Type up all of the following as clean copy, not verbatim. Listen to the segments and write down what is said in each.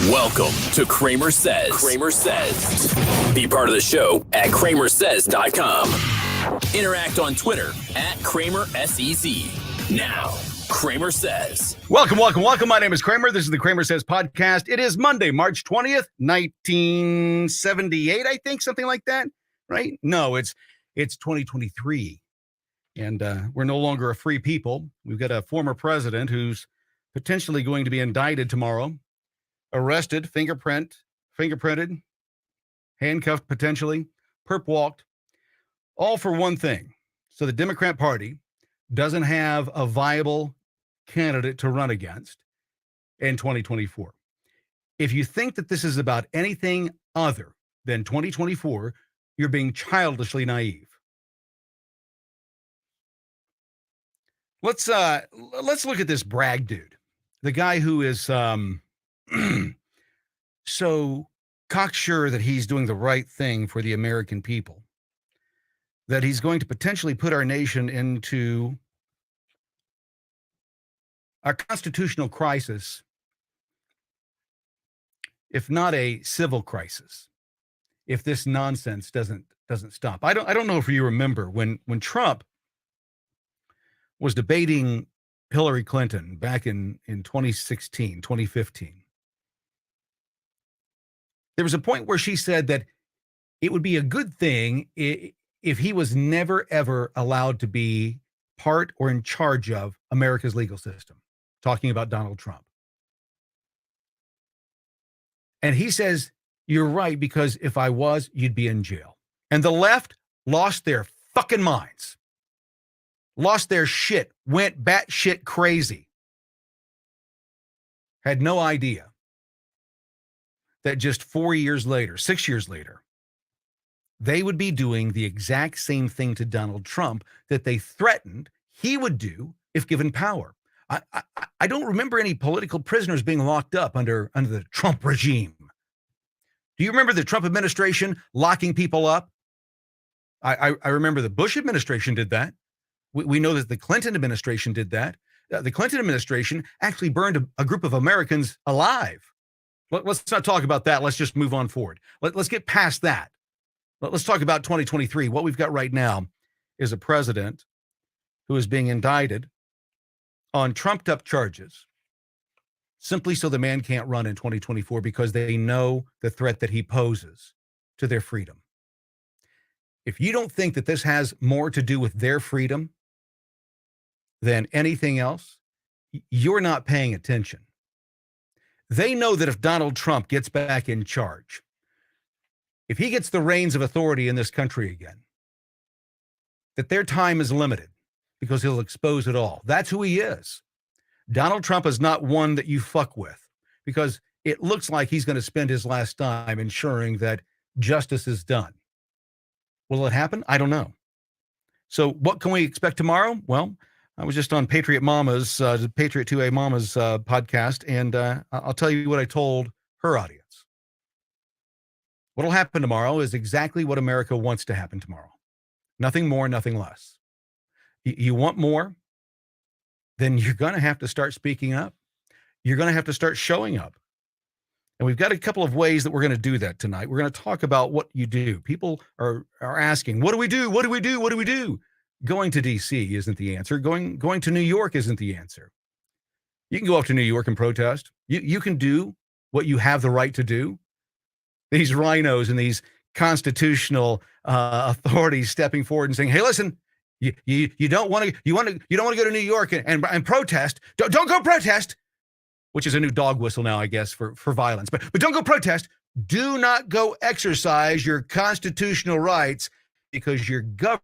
Welcome to CramerSez. CramerSez. Be part of the show at CramerSez.com. Interact on Twitter at CramerSez. Now, Kramer Says. Welcome. My name is Kramer. This is the Kramer Says podcast. It is Monday, March 20th, 1978, I think, something like that, right? No, it's 2023, and we're no longer a free people. We've got a former president who's potentially going to be indicted tomorrow, arrested, fingerprinted, handcuffed potentially, perp walked, all for one thing. So the Democrat Party doesn't have a viable candidate to run against in 2024. If you think that this is about anything other than 2024, you're being childishly naive. Let's look at this Bragg dude, the guy who is so cocksure that he's doing the right thing for the American people, that he's going to potentially put our nation into a constitutional crisis, if not a civil crisis, if this nonsense doesn't stop. I don't know if you remember when Trump was debating Hillary Clinton back in 2016, 2015. There was a point where she said that it would be a good thing if he was never, ever allowed to be part or in charge of America's legal system, talking about Donald Trump. And he says, you're right, because if I was, you'd be in jail. And the left lost their fucking minds, lost their shit, went batshit crazy, had no idea that just 6 years later, they would be doing the exact same thing to Donald Trump that they threatened he would do if given power. I don't remember any political prisoners being locked up under the Trump regime. Do you remember the Trump administration locking people up? I remember the Bush administration did that. We know that the Clinton administration did that. The Clinton administration actually burned a group of Americans alive. Let's not talk about that. Let's just move on forward. Let's get past that. Let's talk about 2023. What we've got right now is a president who is being indicted on trumped-up charges simply so the man can't run in 2024 because they know the threat that he poses to their freedom. If you don't think that this has more to do with their freedom than anything else, you're not paying attention. They know that if Donald Trump gets back in charge, if he gets the reins of authority in this country again, that their time is limited because he'll expose it all. That's who he is. Donald Trump is not one that you fuck with because it looks like he's going to spend his last time ensuring that justice is done. Will it happen? I don't know. So what can we expect tomorrow? Well, I was just on Patriot 2A Mama's podcast, and I'll tell you what I told her audience. What'll happen tomorrow is exactly what America wants to happen tomorrow. Nothing more, nothing less. You want more? Then you're going to have to start speaking up. You're going to have to start showing up. And we've got a couple of ways that we're going to do that tonight. We're going to talk about what you do. People are asking, what do we do? What do we do? What do we do? Going to D.C. isn't the answer. Going to New York isn't the answer. You can go up to New York and protest. You can do what you have the right to do. These rhinos and these constitutional authorities stepping forward and saying, "Hey, listen, you don't want to go to New York and protest. Don't go protest," which is a new dog whistle now, I guess, for violence. But don't go protest. Do not go exercise your constitutional rights because your government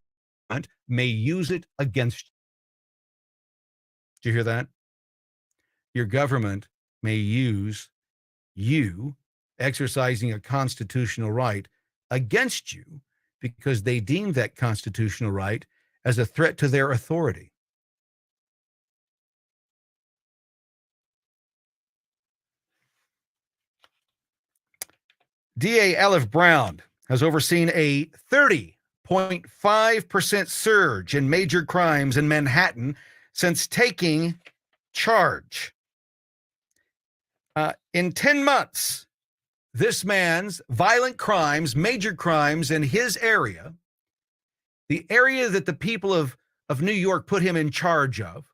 may use it against you. Do you hear that? Your government may use you exercising a constitutional right against you because they deem that constitutional right as a threat to their authority. DA Aleph Brown has overseen a 30.5% surge in major crimes in Manhattan since taking charge. In 10 months, this man's violent crimes, major crimes in his area, the area that the people of New York put him in charge of,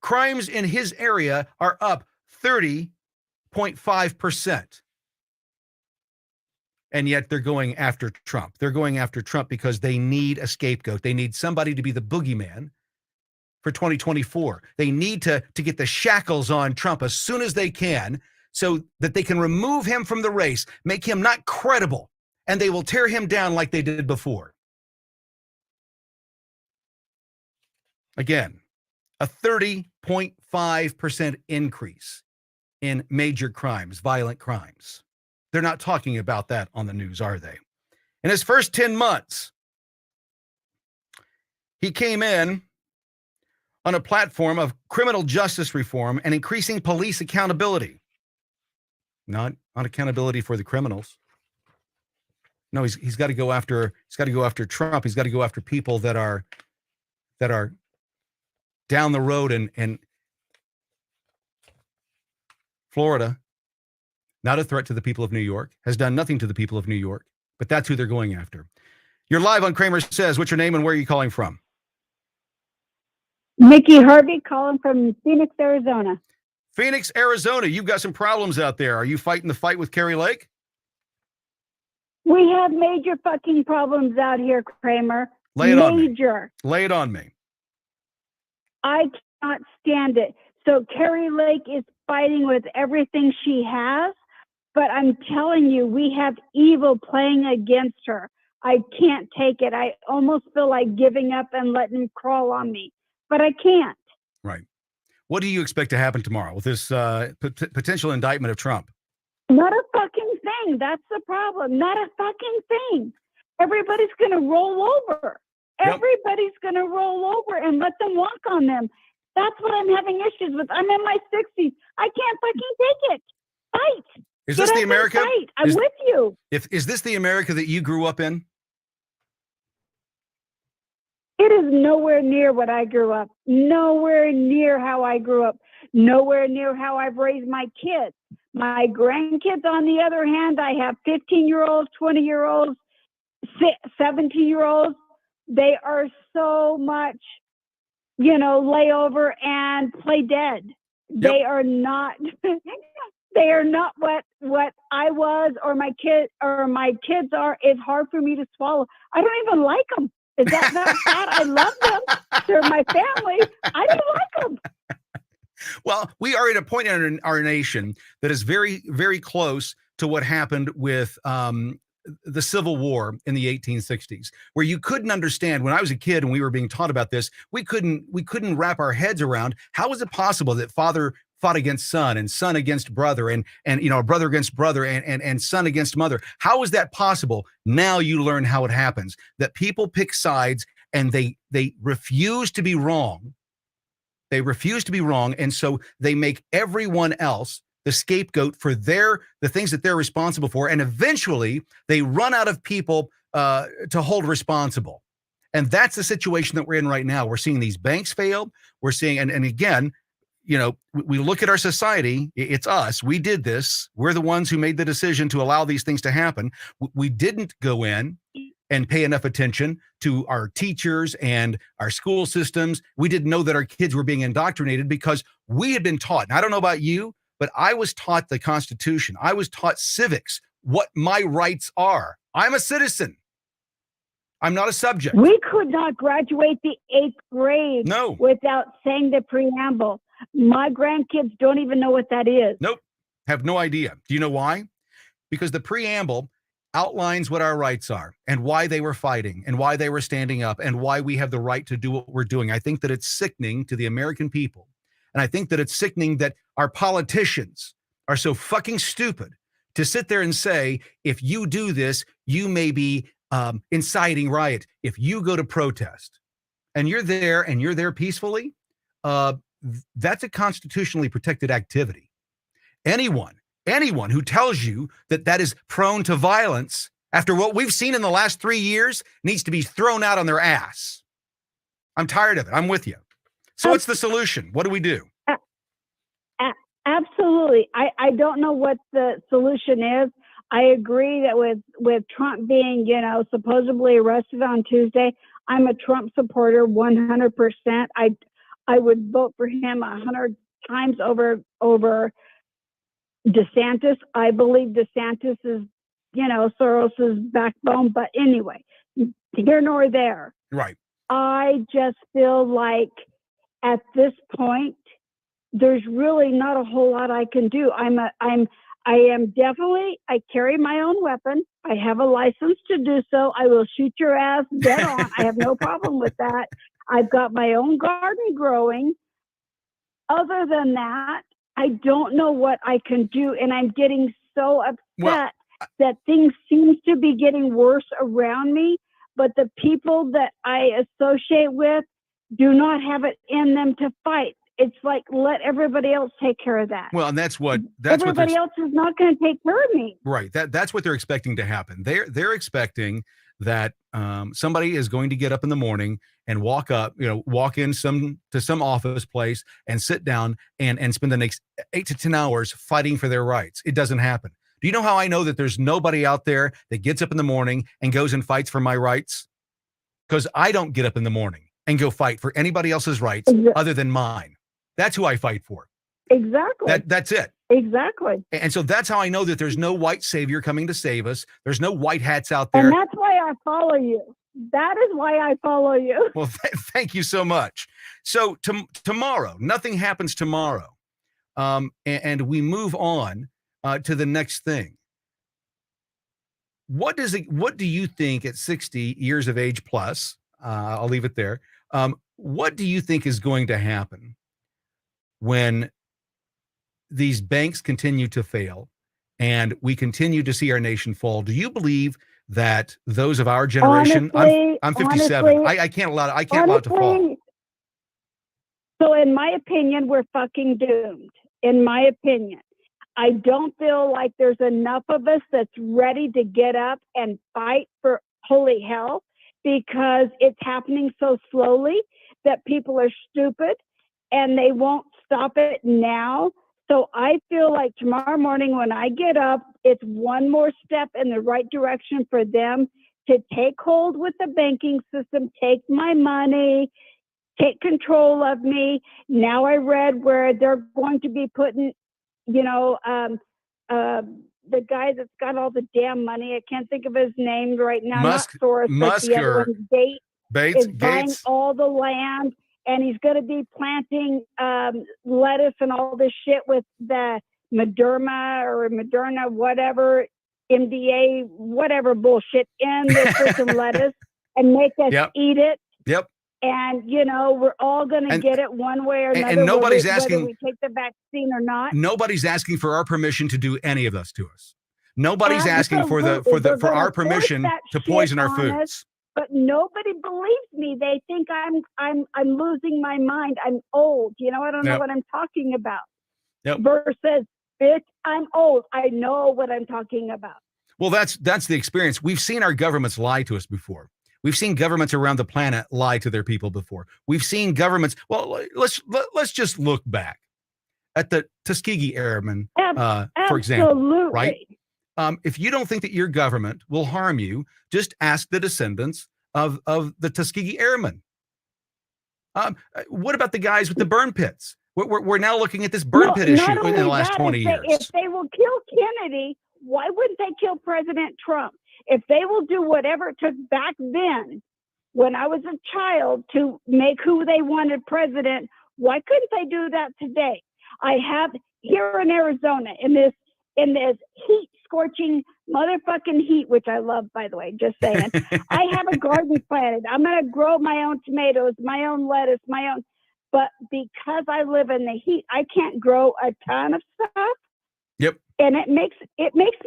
crimes in his area are up 30.5%. And yet they're going after Trump. They're going after Trump because they need a scapegoat. They need somebody to be the boogeyman for 2024. They need to get the shackles on Trump as soon as they can so that they can remove him from the race, make him not credible, and they will tear him down like they did before. Again, a 30.5% increase in major crimes, violent crimes. They're not talking about that on the news, are they? In his first 10 months, he came in on a platform of criminal justice reform and increasing police accountability. Not accountability for the criminals. No, he's got to go after Trump. He's got to go after people that are down the road in Florida. Not a threat to the people of New York, has done nothing to the people of New York, but that's who they're going after. You're live on Kramer Says. What's your name and where are you calling from? Nikki Harvey calling from Phoenix, Arizona. Phoenix, Arizona. You've got some problems out there. Are you fighting the fight with Kari Lake? We have major fucking problems out here, Kramer. Lay it on me. Major. Lay it on me. I cannot stand it. So Kari Lake is fighting with everything she has, but I'm telling you, we have evil playing against her. I can't take it. I almost feel like giving up and letting him crawl on me, but I can't. Right. What do you expect to happen tomorrow with this potential indictment of Trump? Not a fucking thing. That's the problem. Not a fucking thing. Everybody's going to roll over. Yep. Everybody's going to roll over and let them walk on them. That's what I'm having issues with. I'm in my 60s. I can't fucking take it. Fight. Is this the America? Fight. I'm with you. Is this the America that you grew up in? It is nowhere near what I grew up. Nowhere near how I grew up. Nowhere near how I've raised my kids. My grandkids, on the other hand, I have 15-year-olds, 20-year-olds, 17-year-olds. They are so much, lay over and play dead. Yep. They are not. They are not what I was or my kids are. It's hard for me to swallow. I don't even like them. Is that not bad? I love them. They're my family. I don't like them. Well, we are at a point in our nation that is very, very close to what happened with the Civil War in the 1860s, where you couldn't understand. When I was a kid and we were being taught about this, we couldn't wrap our heads around how is it possible that father fought against son and son against brother and brother against brother and son against mother. How is that possible? Now you learn how it happens, that people pick sides and they refuse to be wrong. They refuse to be wrong. And so they make everyone else the scapegoat for the things that they're responsible for. And eventually they run out of people to hold responsible. And that's the situation that we're in right now. We're seeing these banks fail. We're seeing, and again, we look at our society, it's us. We did this. We're the ones who made the decision to allow these things to happen. We didn't go in and pay enough attention to our teachers and our school systems. We didn't know that our kids were being indoctrinated because we had been taught. And I don't know about you, but I was taught the Constitution. I was taught civics, what my rights are. I'm a citizen. I'm not a subject. We could not graduate the 8th grade without saying the preamble. My grandkids don't even know what that is. Nope. Have no idea. Do you know why? Because the preamble outlines what our rights are and why they were fighting and why they were standing up and why we have the right to do what we're doing. I think that it's sickening to the American people. And I think that it's sickening that our politicians are so fucking stupid to sit there and say, if you do this, you may be inciting riot. If you go to protest and you're there peacefully, that's a constitutionally protected activity. Anyone who tells you that is prone to violence after what we've seen in the last 3 years needs to be thrown out on their ass. I'm tired of it. I'm with you. So what's the solution? What do we do? Absolutely. I don't know what the solution is. I agree that with Trump being, supposedly arrested on Tuesday, I'm a Trump supporter 100%. I would vote for him 100 times over DeSantis. I believe DeSantis is, Soros's backbone. But anyway, here nor there. Right. I just feel like at this point, there's really not a whole lot I can do. I carry my own weapon. I have a license to do so. I will shoot your ass dead on. I have no problem with that. I've got my own garden growing. Other than that, I don't know what I can do. And I'm getting so upset that things seem to be getting worse around me. But the people that I associate with do not have it in them to fight. It's like, let everybody else take care of that. Well, and everybody else is not going to take care of me. Right. That's what they're expecting to happen. They're expecting that somebody is going to get up in the morning and walk in to some office place and sit down and spend the next 8 to 10 hours fighting for their rights. It doesn't happen. Do you know how I know that there's nobody out there that gets up in the morning and goes and fights for my rights? Because I don't get up in the morning and go fight for anybody else's rights other than mine. That's who I fight for. Exactly. That's it. Exactly. And so that's how I know that there's no white savior coming to save us. There's no white hats out there. And that's why I follow you. That is why I follow you. Well, thank you so much. So tomorrow, nothing happens tomorrow. And we move on to the next thing. What do you think at 60 years of age plus, I'll leave it there. What do you think is going to happen when these banks continue to fail and we continue to see our nation fall? Do you believe that those of our generation, honestly, I'm 57. I can't allow it to fall. So in my opinion, we're fucking doomed. In my opinion, I don't feel like there's enough of us that's ready to get up and fight for holy hell, because it's happening so slowly that people are stupid and they won't stop it now. So I feel like tomorrow morning when I get up, it's one more step in the right direction for them to take hold with the banking system, take my money, take control of me. Now I read where they're going to be putting, the guy that's got all the damn money, I can't think of his name right now, not Soros, but the other one, Bates is buying all the land. And he's going to be planting lettuce and all this shit with the Moderna, whatever, MDA, whatever bullshit in the freaking lettuce and make us eat it. Yep. And, we're all going to get it one way or another. And nobody's asking whether we take the vaccine or not. Nobody's asking for our permission to do any of this to us. Nobody's asking for our permission to poison our foods. But nobody believes me. They think I'm losing my mind. I'm old. I don't know what I'm talking about. Yep. Versus, bitch, I'm old. I know what I'm talking about. Well, that's the experience. We've seen our governments lie to us before. We've seen governments around the planet lie to their people before. We've seen governments. Well, let's just look back at the Tuskegee Airmen, for example, right? If you don't think that your government will harm you, just ask the descendants of the Tuskegee Airmen. What about the guys with the burn pits? We're now looking at this burn pit issue in the last 20 years. If they will kill Kennedy, why wouldn't they kill President Trump? If they will do whatever it took back then, when I was a child, to make who they wanted president, why couldn't they do that today? I have here in Arizona, in this heat, scorching motherfucking heat, which I love, by the way, just saying. I have a garden planted. I'm going to grow my own tomatoes, my own lettuce, but because I live in the heat, I can't grow a ton of stuff. Yep. And it makes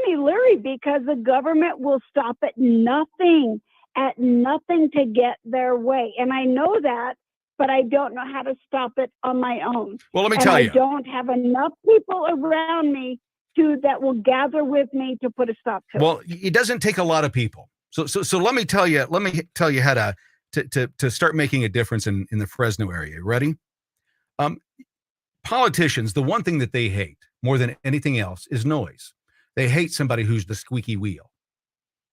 me leery, because the government will stop at nothing to get their way. And I know that, but I don't know how to stop it on my own. Well, let me tell you. I don't have enough people around me that will gather with me to put a stop to it. Well, it doesn't take a lot of people. So let me tell you how to start making a difference in the Fresno area. Ready? Politicians, the one thing that they hate more than anything else is noise. They hate somebody who's the squeaky wheel.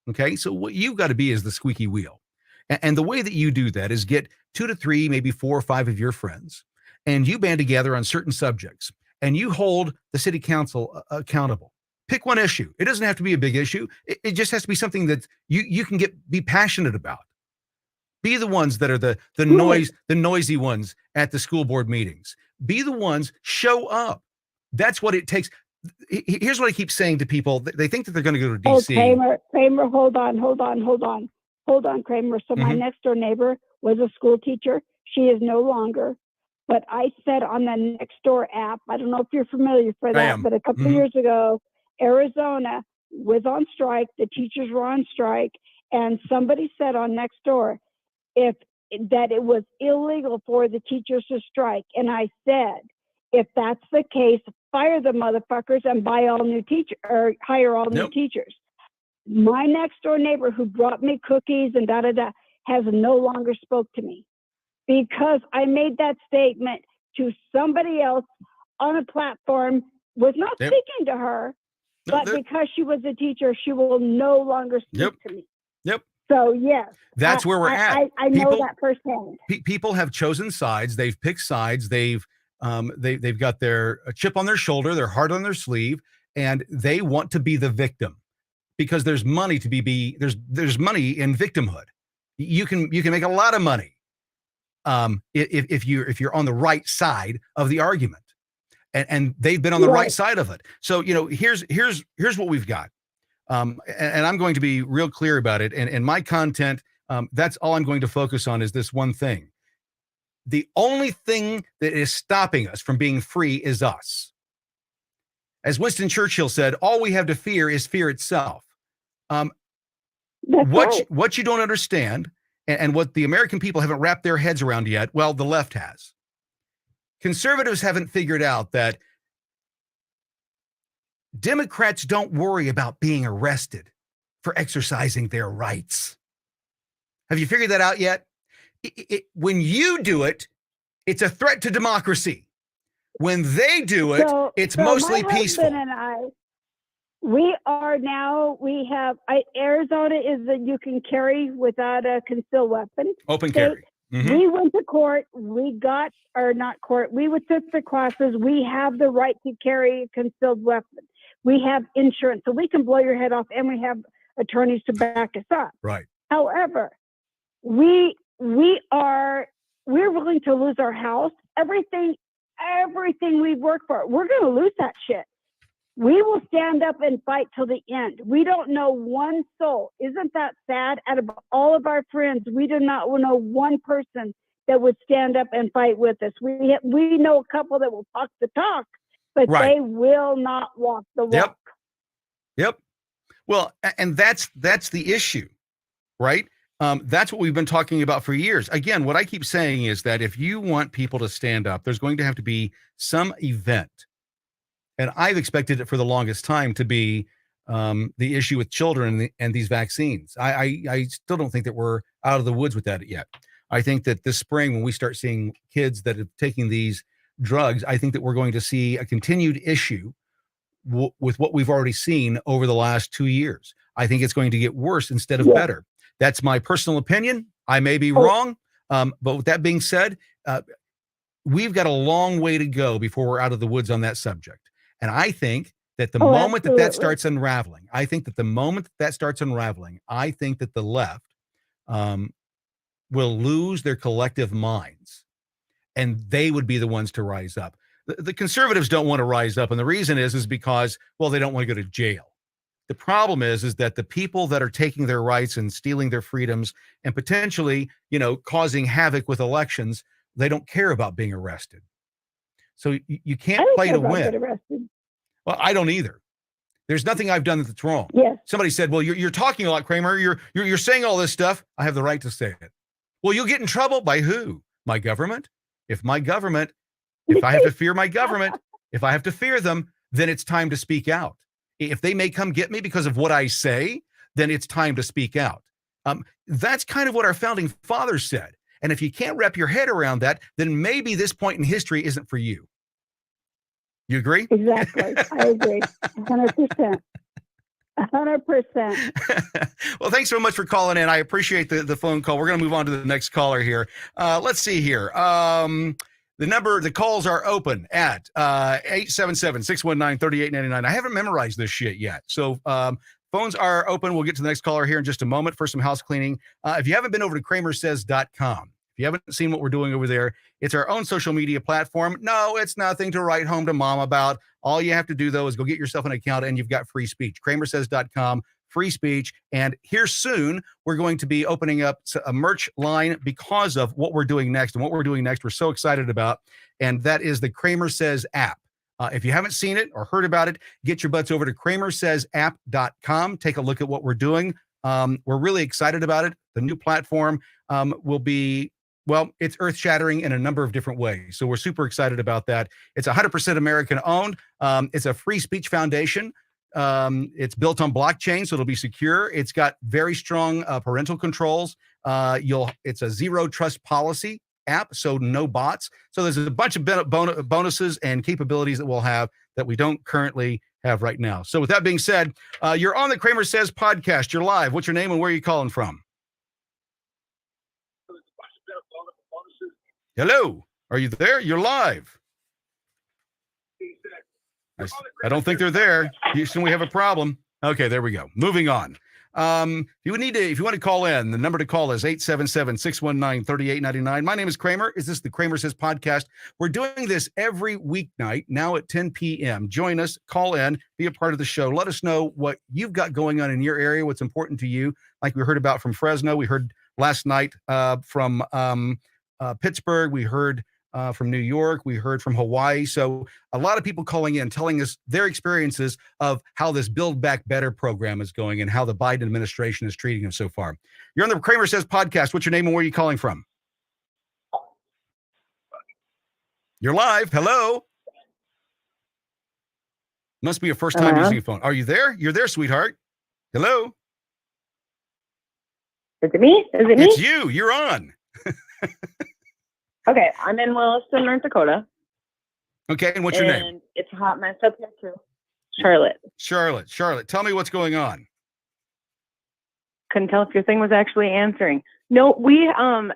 Okay, so what you've got to be is the squeaky wheel. And the way that you do that is get 2 to 3, maybe 4 or 5 of your friends, and you band together on certain subjects, and you hold the city council accountable. Pick one issue. It doesn't have to be a big issue. It just has to be something that you can be passionate about. Be the ones that are the noisy ones at the school board meetings. Be the ones, show up. That's what it takes. Here's what I keep saying to people. They think that they're going to go to DC. Oh, Kramer, hold on, Kramer. So my next door neighbor was a school teacher. She is no longer. But I said on the Nextdoor app, I don't know if you're familiar for that, but a couple of years ago, Arizona was on strike. The teachers were on strike. And somebody said on Nextdoor that it was illegal for the teachers to strike. And I said, if that's the case, fire the motherfuckers and hire all new teachers. My next door neighbor who brought me cookies and has no longer spoke to me because I made that statement to somebody else on a platform, was not speaking to her, but because she was a teacher, she will no longer speak to me. Yep. So yes, that's where we're at. I know that firsthand. People have chosen sides. They've picked sides. They've got their chip on their shoulder, their heart on their sleeve, and they want to be the victim because there's money to there's money in victimhood. You can make a lot of money if you're on the right side of the argument, and they've been on the right side of it. So here's what we've got. And I'm going to be real clear about it. And my content, that's all I'm going to focus on is this one thing. The only thing that is stopping us from being free is us. As Winston Churchill said, all we have to fear is fear itself. What you don't understand and what the American people haven't wrapped their heads around yet, well, the left has. Conservatives haven't figured out that Democrats don't worry about being arrested for exercising their rights. Have you figured that out yet? When you do it, it's a threat to democracy. When they do it, it's mostly peaceful. And I, Arizona is that you can carry without a concealed weapon. Open carry. Mm-hmm. We went to court. We took the classes. We have the right to carry a concealed weapon. We have insurance, so we can blow your head off, and we have attorneys to back us up. Right. However, we're willing to lose our house, everything we've worked for. We're going to lose that shit. We will stand up and fight till the end. We don't know one soul. Isn't that sad? Out of all of our friends, we do not know one person that would stand up and fight with us. We know a couple that will talk the talk, but they will not walk the walk. Yep. Well, and that's the issue, right? That's what we've been talking about for years. Again, what I keep saying is that if you want people to stand up, there's going to have to be some event. And I've expected it for the longest time to be the issue with children and these vaccines. I still don't think that we're out of the woods with that yet. I think that this spring, when we start seeing kids that are taking these drugs, I think that we're going to see a continued issue with what we've already seen over the last 2 years. I think it's going to get worse instead of better. That's my personal opinion. I may be wrong. But with that being said, we've got a long way to go before we're out of the woods on that subject. And I think that the moment that starts unraveling, I think that the left will lose their collective minds, and they would be the ones to rise up. The conservatives don't want to rise up. And the reason is because, well, they don't want to go to jail. The problem is that the people that are taking their rights and stealing their freedoms and potentially, causing havoc with elections, they don't care about being arrested. So you can't play to win. Well, I don't either. There's nothing I've done that's wrong. Yes. Somebody said, well, you're talking a lot, Kramer. You're saying all this stuff. I have the right to say it. Well, you'll get in trouble by who? My government? If I have to fear my government, if I have to fear them, then it's time to speak out. If they may come get me because of what I say, then it's time to speak out. That's kind of what our founding fathers said. And if you can't wrap your head around that, then maybe this point in history isn't for you. You agree? Exactly. I agree. 100%. 100%. Well, thanks so much for calling in. I appreciate the phone call. We're going to move on to the next caller here. Let's see here. The calls are open at 877-619-3899. I haven't memorized this shit yet. So phones are open. We'll get to the next caller here in just a moment for some house cleaning. If you haven't been over to CramerSez.com, if you haven't seen what we're doing over there, it's our own social media platform. No, it's nothing to write home to mom about. All you have to do, though, is go get yourself an account and you've got free speech. CramerSez.com, free speech. And here soon, we're going to be opening up a merch line because of what we're doing next. And what we're doing next, we're so excited about. And that is the CramerSez app. If you haven't seen it or heard about it, get your butts over to CramerSezApp.com. Take a look at what we're doing. We're really excited about it. The new platform will be, well, it's earth-shattering in a number of different ways. So we're super excited about that. It's 100% American-owned. It's a free speech foundation. It's built on blockchain, so it'll be secure. It's got very strong parental controls. It's a zero trust policy app, so no bots. So there's a bunch of bonuses and capabilities that we'll have that we don't currently have right now. So with that being said, you're on the Kramer Says podcast. You're live. What's your name and where are you calling from? Hello. Are you there? You're live. I don't think they're there. Houston, we have a problem. Okay, there we go. Moving on. If you want to call in, the number to call is 877-619-3899. My name is Kramer. Is this the Kramer Says podcast? We're doing this every weeknight now at 10 p.m. Join us, call in, be a part of the show. Let us know what you've got going on in your area, what's important to you. Like we heard about from Fresno. We heard last night from Pittsburgh. We heard from New York. We heard from Hawaii. So a lot of people calling in, telling us their experiences of how this Build Back Better program is going and how the Biden administration is treating them so far. You're on the Kramer Says podcast. What's your name and where are you calling from? You're live. Hello. Must be your first time using a phone. Are you there? You're there, sweetheart. Hello. Is it me? It's you. You're on. Okay, I'm in Williston, North Dakota. Okay, and what's your name? And it's a hot mess up here too. Charlotte. Charlotte. Tell me what's going on. Couldn't tell if your thing was actually answering. No, we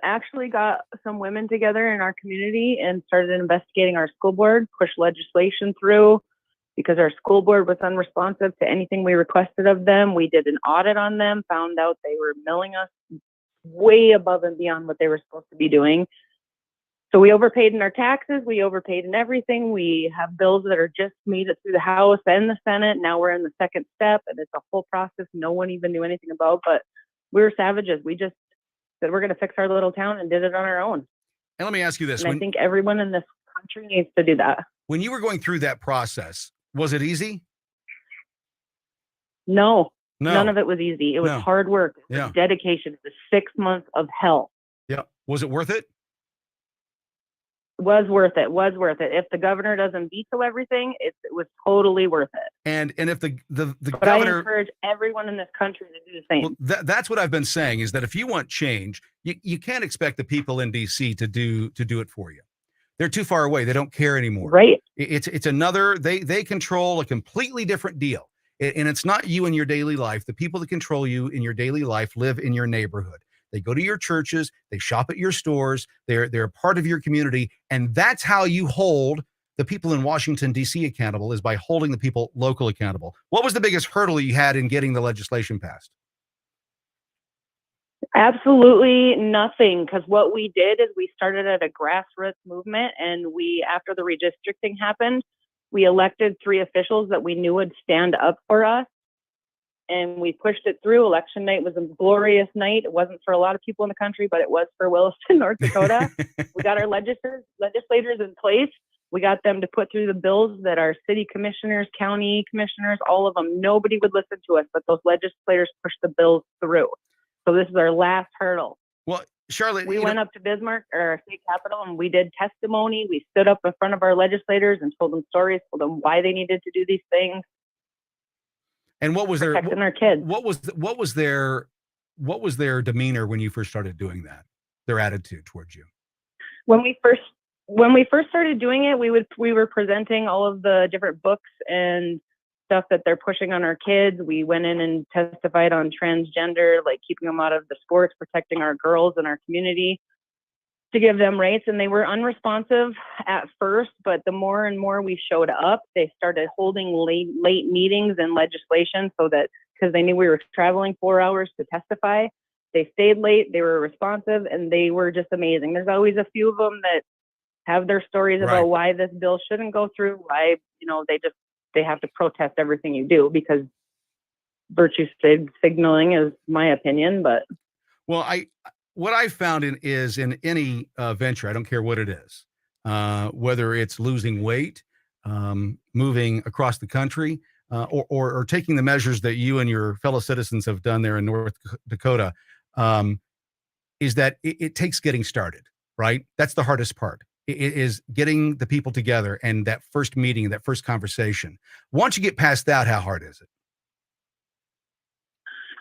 actually got some women together in our community and started investigating our school board, pushed legislation through because our school board was unresponsive to anything we requested of them. We did an audit on them, found out they were milling us way above and beyond what they were supposed to be doing. So we overpaid in our taxes. We overpaid in everything. We have bills that are just made it through the House and the Senate. Now we're in the second step, and it's a whole process no one even knew anything about. But we were savages. We just said we're going to fix our little town and did it on our own. And let me ask you this. And I think everyone in this country needs to do that. When you were going through that process, was it easy? No. None of it was easy. It was hard work. It was dedication. It was 6 months of hell. Yeah. Was it worth it? Was worth it. If the governor doesn't veto everything, it was totally worth it. And if the but governor, I encourage everyone in this country to do the same. Well, that's what I've been saying is that if you want change, you can't expect the people in DC to do it for you. They're too far away. They don't care anymore. Right. It's another. They control a completely different deal, and it's not you in your daily life. The people that control you in your daily life live in your neighborhood. They go to your churches, they shop at your stores, they're a part of your community. And that's how you hold the people in Washington, D.C. accountable, is by holding the people local accountable. What was the biggest hurdle you had in getting the legislation passed? Absolutely nothing. Because what we did is we started at a grassroots movement, and after the redistricting happened, we elected 3 officials that we knew would stand up for us. And we pushed it through. Election night was a glorious night. It wasn't for a lot of people in the country, but it was for Williston, North Dakota. We got our legislators in place. We got them to put through the bills that our city commissioners, county commissioners, all of them, nobody would listen to us, but those legislators pushed the bills through. So this is our last hurdle. Well, Charlotte, we went up to Bismarck, our state capital, and we did testimony. We stood up in front of our legislators and told them stories, told them why they needed to do these things. And what was protecting our kids? What was their demeanor when you first started doing that? Their attitude towards you? When we first when we first started doing it, we were presenting all of the different books and stuff that they're pushing on our kids. We went in and testified on transgender, like keeping them out of the sports, protecting our girls in our community to give them rights. And they were unresponsive at first, but the more and more we showed up, they started holding late meetings and legislation so that, because they knew we were traveling 4 hours to testify, they stayed late, they were responsive, and they were just amazing. There's always a few of them that have their stories about why this bill shouldn't go through, why, they have to protest everything you do, because virtue signaling is my opinion. But well, what I found is in any venture, I don't care what it is, whether it's losing weight, moving across the country, or taking the measures that you and your fellow citizens have done there in North Dakota, is that it takes getting started, right? That's the hardest part. It is getting the people together and that first meeting, that first conversation. Once you get past that, how hard is it?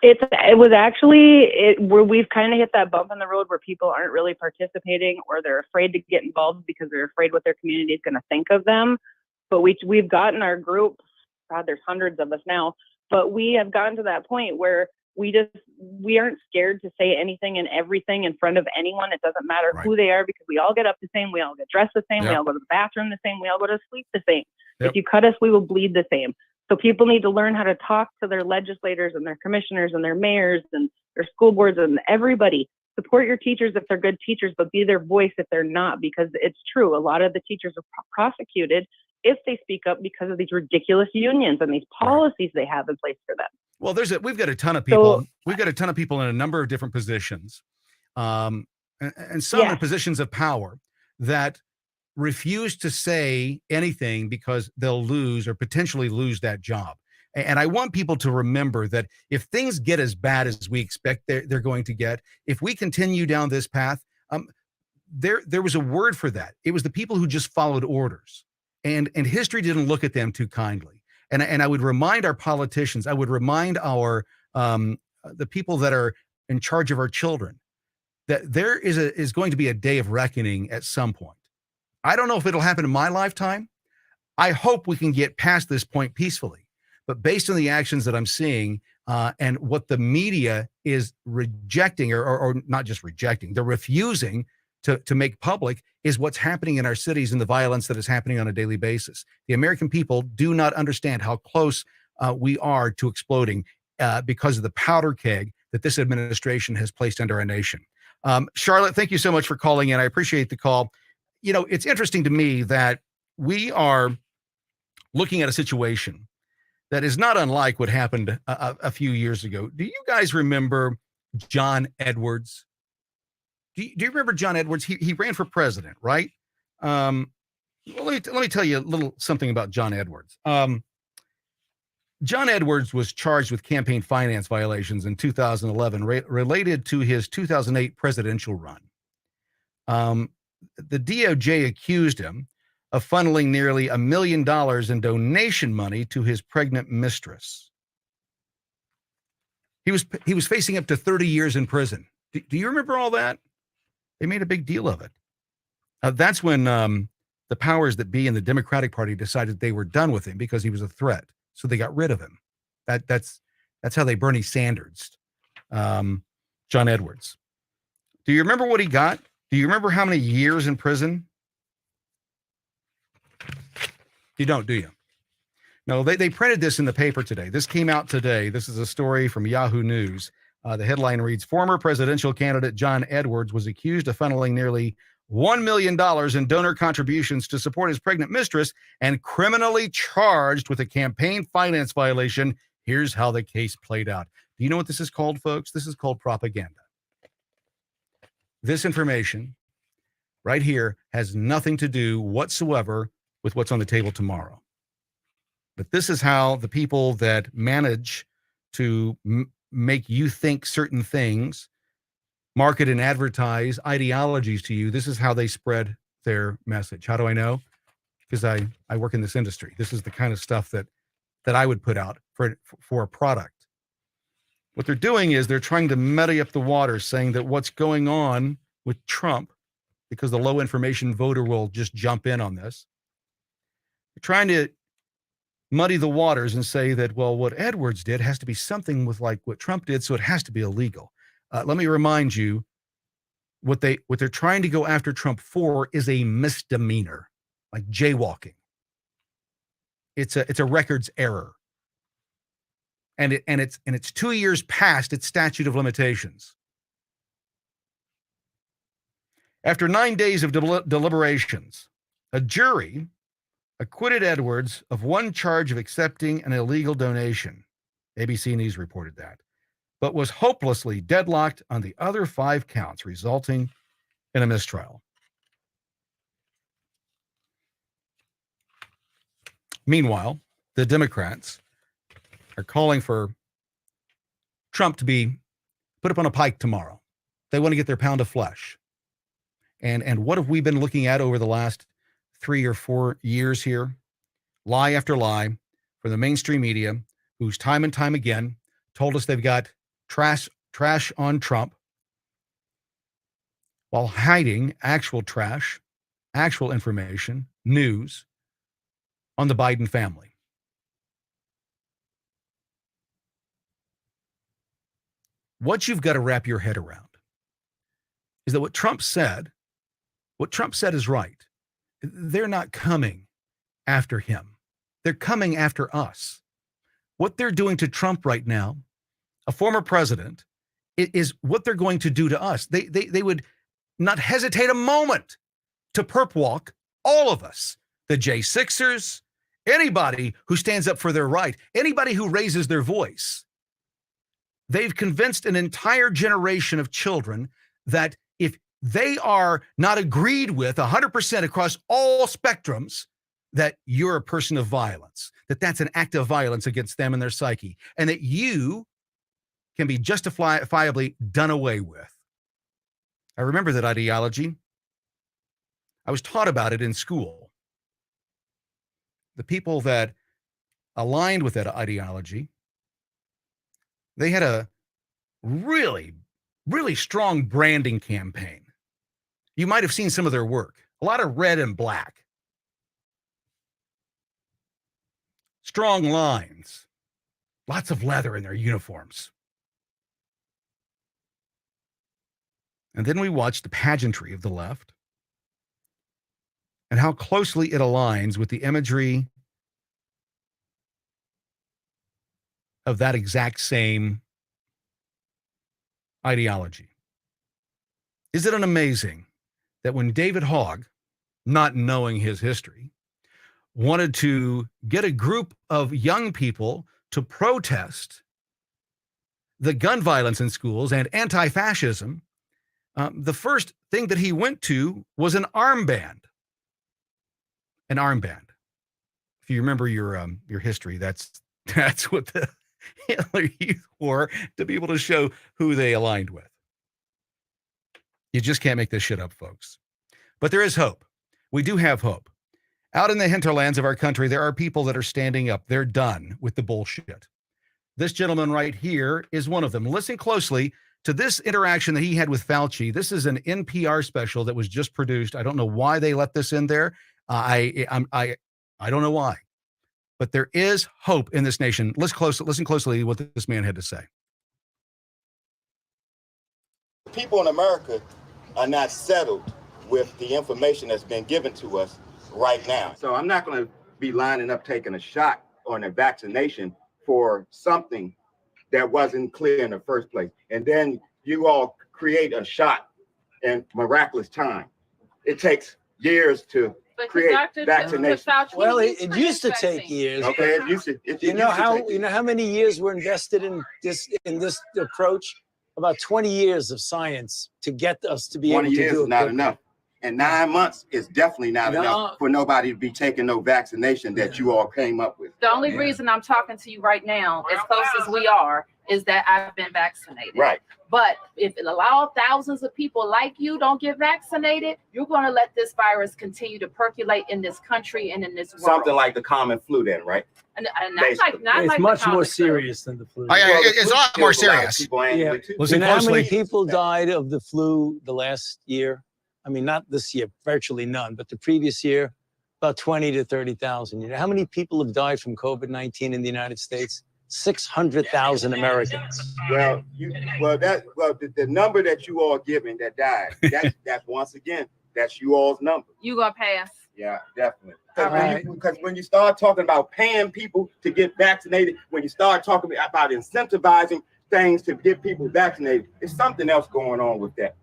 It was actually where we've kind of hit that bump in the road where people aren't really participating, or they're afraid to get involved because they're afraid what their community is going to think of them. But we've gotten our group, God, there's hundreds of us now, but we have gotten to that point where we aren't scared to say anything and everything in front of anyone. It doesn't matter who they are, because we all get up the same, we all get dressed the same, we all go to the bathroom the same, we all go to sleep the same. If you cut us, we will bleed the same. So people need to learn how to talk to their legislators and their commissioners and their mayors and their school boards and everybody. Support your teachers if they're good teachers, but be their voice if they're not, because it's true. A lot of the teachers are prosecuted if they speak up because of these ridiculous unions and these policies they have in place for them. Well, we've got a ton of people. We've got a ton of people in a number of different positions, and some in positions of power that refuse to say anything because they'll lose or potentially lose that job. And I want people to remember that if things get as bad as we expect they're going to get, if we continue down this path, there was a word for that. It was the people who just followed orders, and history didn't look at them too kindly. And I would remind our politicians, I would remind our the people that are in charge of our children, that there is going to be a day of reckoning at some point. I don't know if it'll happen in my lifetime. I hope we can get past this point peacefully. But based on the actions that I'm seeing and what the media is rejecting, or not just rejecting, they're refusing to make public, is what's happening in our cities and the violence that is happening on a daily basis. The American people do not understand how close we are to exploding because of the powder keg that this administration has placed under our nation. Charlotte, thank you so much for calling in. I appreciate the call. It's interesting to me that we are looking at a situation that is not unlike what happened a few years ago. Do you guys remember John Edwards? Do you remember John Edwards? He ran for president, right? Well, let me tell you a little something about John Edwards. John Edwards was charged with campaign finance violations in 2011 related to his 2008 presidential run. The DOJ accused him of funneling nearly $1 million in donation money to his pregnant mistress. He was facing up to 30 years in prison. Do you remember all that? They made a big deal of it. That's when the powers that be in the Democratic Party decided they were done with him because he was a threat. So they got rid of him. That's how they Bernie Sanders John Edwards. Do you remember what he got? Do you remember how many years in prison? You don't, do you? No, they printed this in the paper today. This came out today. This is a story from Yahoo News. The headline reads, former presidential candidate John Edwards was accused of funneling nearly $1 million in donor contributions to support his pregnant mistress and criminally charged with a campaign finance violation. Here's how the case played out. Do you know what this is called, folks? This is called propaganda. This information right here has nothing to do whatsoever with what's on the table tomorrow. But this is how the people that manage to make you think certain things, market and advertise ideologies to you, this is how they spread their message. How do I know? Because I work in this industry. This is the kind of stuff that I would put out for a product. What they're doing is they're trying to muddy up the waters, saying that what's going on with Trump because the low information voter will just jump in on this. They're trying to muddy the waters and say that, well, what Edwards did has to be something with like what Trump did, so it has to be illegal. Let me remind you, what they're trying to go after Trump for is a misdemeanor, like jaywalking. It's a records error, and it's 2 years past its statute of limitations. After 9 days of deliberations, a jury acquitted Edwards of one charge of accepting an illegal donation. ABC News reported that, but was hopelessly deadlocked on the other 5 counts, resulting in a mistrial. Meanwhile, the Democrats are calling for Trump to be put up on a pike tomorrow. They want to get their pound of flesh. And what have we been looking at over the last 3 or 4 years here? Lie after lie from the mainstream media, who's time and time again told us they've got trash on Trump while hiding actual trash, actual information, news on the Biden family. What you've got to wrap your head around is that what Trump said is right. They're not coming after him. They're coming after us. What they're doing to Trump right now, a former president, is what they're going to do to us. They would not hesitate a moment to perp walk all of us, the J6ers, anybody who stands up for their right, anybody who raises their voice. They've convinced an entire generation of children that if they are not agreed with 100% across all spectrums, that you're a person of violence, that that's an act of violence against them and their psyche, and that you can be justifiably done away with. I remember that ideology. I was taught about it in school. The people that aligned with that ideology, they had a really, really strong branding campaign. You might have seen some of their work. A lot of red and black. Strong lines. Lots of leather in their uniforms. And then we watched the pageantry of the left and how closely it aligns with the imagery of that exact same ideology. Isn't it amazing that when David Hogg, not knowing his history, wanted to get a group of young people to protest the gun violence in schools and anti-fascism, the first thing that he went to was an armband. An armband. If you remember your history, that's what the Hitler Youth wore to be able to show who they aligned with. You just can't make this shit up, folks. But there is hope. We do have hope. Out in the hinterlands of our country, there are people that are standing up. They're done with the bullshit. This gentleman right here is one of them. Listen closely to this interaction that he had with Fauci. This is an NPR special that was just produced. I don't know why they let this in there. I don't know why. But there is hope in this nation. Listen closely to what this man had to say. People in America are not settled with the information that's been given to us right now. So I'm not going to be lining up taking a shot or a vaccination for something that wasn't clear in the first place. And then you all create a shot in miraculous time. It takes years to create vaccination. Well, it used to take years. Okay, it used to. You know how many years were invested in this approach? About 20 years of science to get us to be able to do it. 20 years is not enough. And 9 months is definitely not enough for nobody to be taking no vaccination that you all came up with. The only reason I'm talking to you right now, as close as we are, is that I've been vaccinated. Right. But if it allows thousands of people like you don't get vaccinated, you're going to let this virus continue to percolate in this country and in this world. Something like the common flu then, right? And not it's like much more flu. serious than the flu. It's a lot more serious. Yeah. Listen And how many closely. people died of the flu the last year? I mean, not this year, virtually none, but the previous year, about 20 to 30,000. You know how many people have died from COVID-19 in the United States? 600,000 Americans. Well, the number that you all giving that died, that's once again, that's you all's number. You gonna pass? Yeah, definitely. Right. Because when you start talking about paying people to get vaccinated, when you start talking about incentivizing things to get people vaccinated, it's something else going on with that.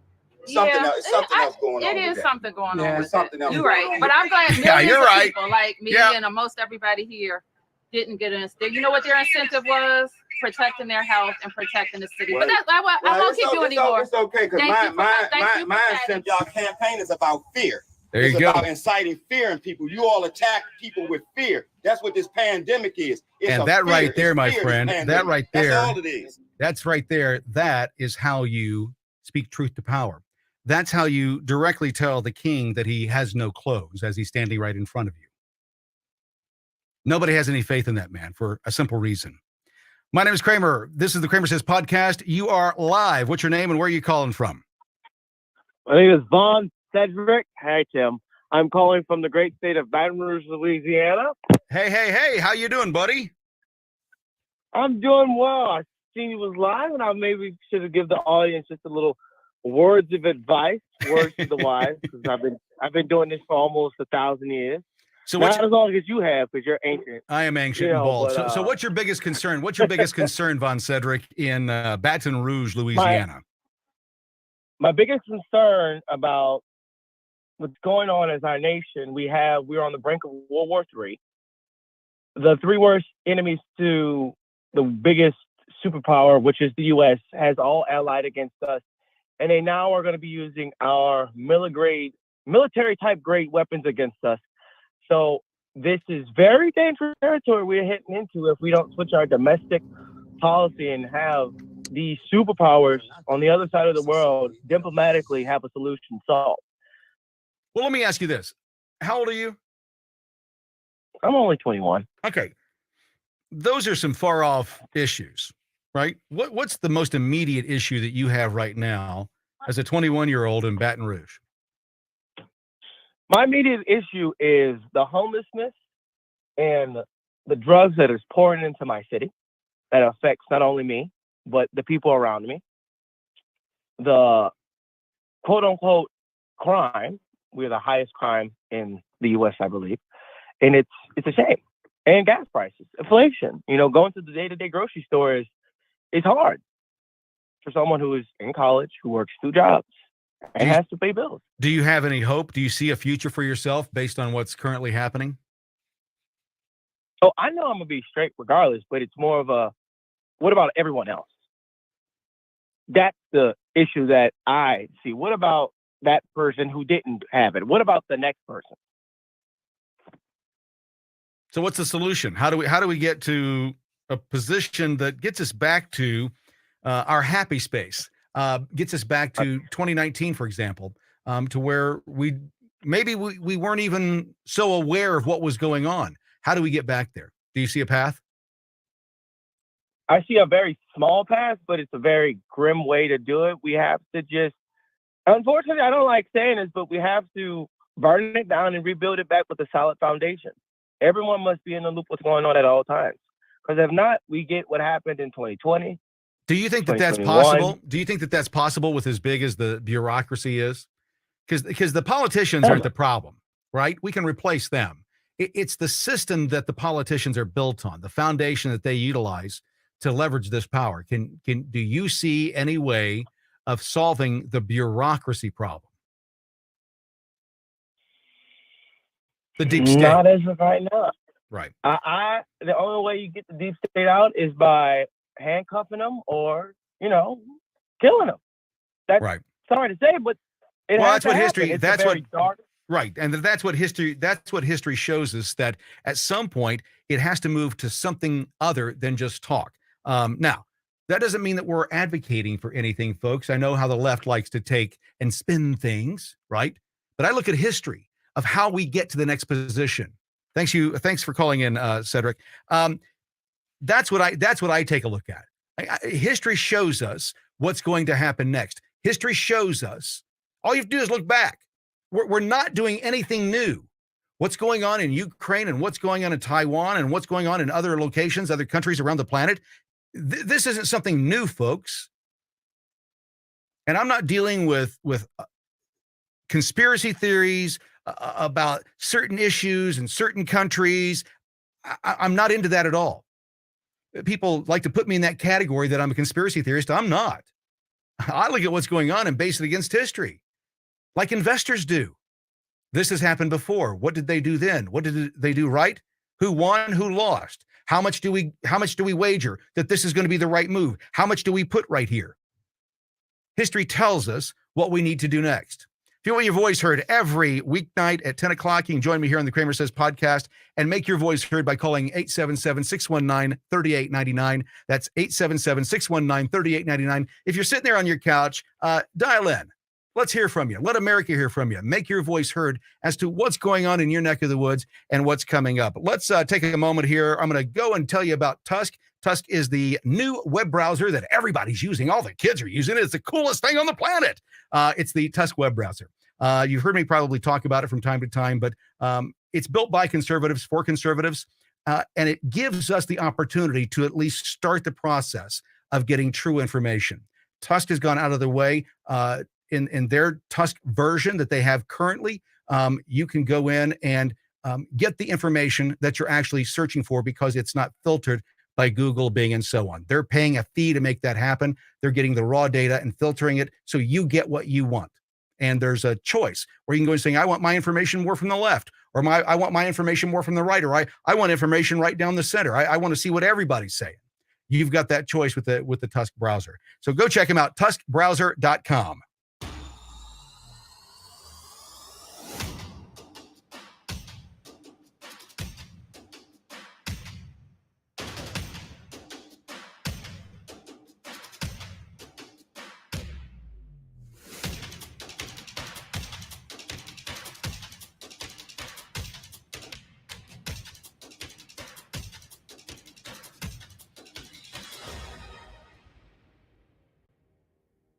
Something else going on. It is something going on with something it. else. You're right, but I'm glad millions Yeah, you're of right. people like me and most everybody here didn't get an incentive. You know what their incentive was? Protecting their health and protecting the city. Well, but I won't keep you anymore. It's okay, because my incentive, y'all campaign is about fear. There you it's go. About inciting fear in people. You all attack people with fear. That's what this pandemic is. And that right there, my friend, that right there, that's all it is. That's right there. That is how you speak truth to power. That's how you directly tell the king that he has no clothes as he's standing right in front of you. Nobody has any faith in that man for a simple reason. My name is Kramer. This is the CramerSez podcast. You are live. What's your name and where are you calling from? My name is Von Cedric. Hi, Tim. I'm calling from the great state of Baton Rouge, Louisiana. Hey. How you doing, buddy? I'm doing well. I seen you was live, and I maybe should have given the audience just a little words of advice, words to the wise, because I've been doing this for almost 1,000 years. So not as long as you have, because you're ancient. I am ancient and bald. So what's your biggest concern? What's your biggest concern, Von Cedric, in Baton Rouge, Louisiana? My biggest concern about what's going on as our nation, we're on the brink of World War III. The three worst enemies to the biggest superpower, which is the U.S., has all allied against us. And they now are going to be using our military type grade weapons against us. So this is very dangerous territory we're hitting into if we don't switch our domestic policy and have these superpowers on the other side of the world diplomatically have a solution solved. Well, let me ask you this. How old are you? I'm only 21. Okay. Those are some far off issues, right? What's the most immediate issue that you have right now as a 21-year-old in Baton Rouge? My immediate issue is the homelessness and the drugs that is pouring into my city that affects not only me, but the people around me. The quote unquote crime, we're the highest crime in the US, I believe. And it's a shame. And gas prices, inflation, going to the day-to-day grocery store is hard for someone who is in college, who works 2 jobs and has to pay bills. Do you have any hope? Do you see a future for yourself based on what's currently happening? Oh, I know I'm going to be straight regardless, but it's more of a, what about everyone else? That's the issue that I see. What about that person who didn't have it? What about the next person? So what's the solution? How do we get to a position that gets us back to our happy space, gets us back to 2019, for example, to where we weren't even so aware of what was going on. How do we get back there? Do you see a path? I see a very small path, but it's a very grim way to do it. We have to just, unfortunately, I don't like saying this, but we have to burn it down and rebuild it back with a solid foundation. Everyone must be in the loop what's going on at all times. Because if not, we get what happened in 2020. Do you think that that's possible? Do you think that that's possible with as big as the bureaucracy is? Because the politicians aren't the problem, right? We can replace them. It's the system that the politicians are built on, the foundation that they utilize to leverage this power. Do you see any way of solving the bureaucracy problem? The deep state. Not as of right now. Right. The only way you get the deep state out is by handcuffing them or, killing them. That's right. Sorry to say, but that's what history. That's what dark. Right, and that's what history shows us, that at some point it has to move to something other than just talk. Now, that doesn't mean that we're advocating for anything, folks. I know how the left likes to take and spin things, right? But I look at history of how we get to the next position. Thanks for calling in, Cedric. That's what I take a look at. History shows us what's going to happen next. History shows us. All you have to do is look back. We're not doing anything new. What's going on in Ukraine and what's going on in Taiwan and what's going on in other locations, other countries around the planet, this isn't something new, folks. And I'm not dealing with conspiracy theories about certain issues and certain countries. I'm not into that at all. People like to put me in that category that I'm a conspiracy theorist. I'm not. I look at what's going on and base it against history, like investors do. This has happened before. What did they do then? What did they do right? Who won? Who lost? How much do we wager that this is going to be the right move? How much do we put right here? History tells us what we need to do next. If you want your voice heard every weeknight at 10 o'clock, you can join me here on the CramerSez podcast and make your voice heard by calling 877-619-3899. That's 877-619-3899. If you're sitting there on your couch, dial in. Let's hear from you. Let America hear from you. Make your voice heard as to what's going on in your neck of the woods and what's coming up. Let's take a moment here. I'm going to go and tell you about Tusk. Tusk is the new web browser that everybody's using. All the kids are using it. It's the coolest thing on the planet. It's the Tusk web browser. You've heard me probably talk about it from time to time, but it's built by conservatives for conservatives, and it gives us the opportunity to at least start the process of getting true information. Tusk has gone out of the way. In their Tusk version that they have currently, you can go in and get the information that you're actually searching for because it's not filtered by Google, Bing, and so on. They're paying a fee to make that happen. They're getting the raw data and filtering it so you get what you want. And there's a choice where you can go and say, I want my information more from the left, or I want my information more from the right, or I want information right down the center. I want to see what everybody's saying. You've got that choice with the Tusk browser. So go check them out, tuskbrowser.com.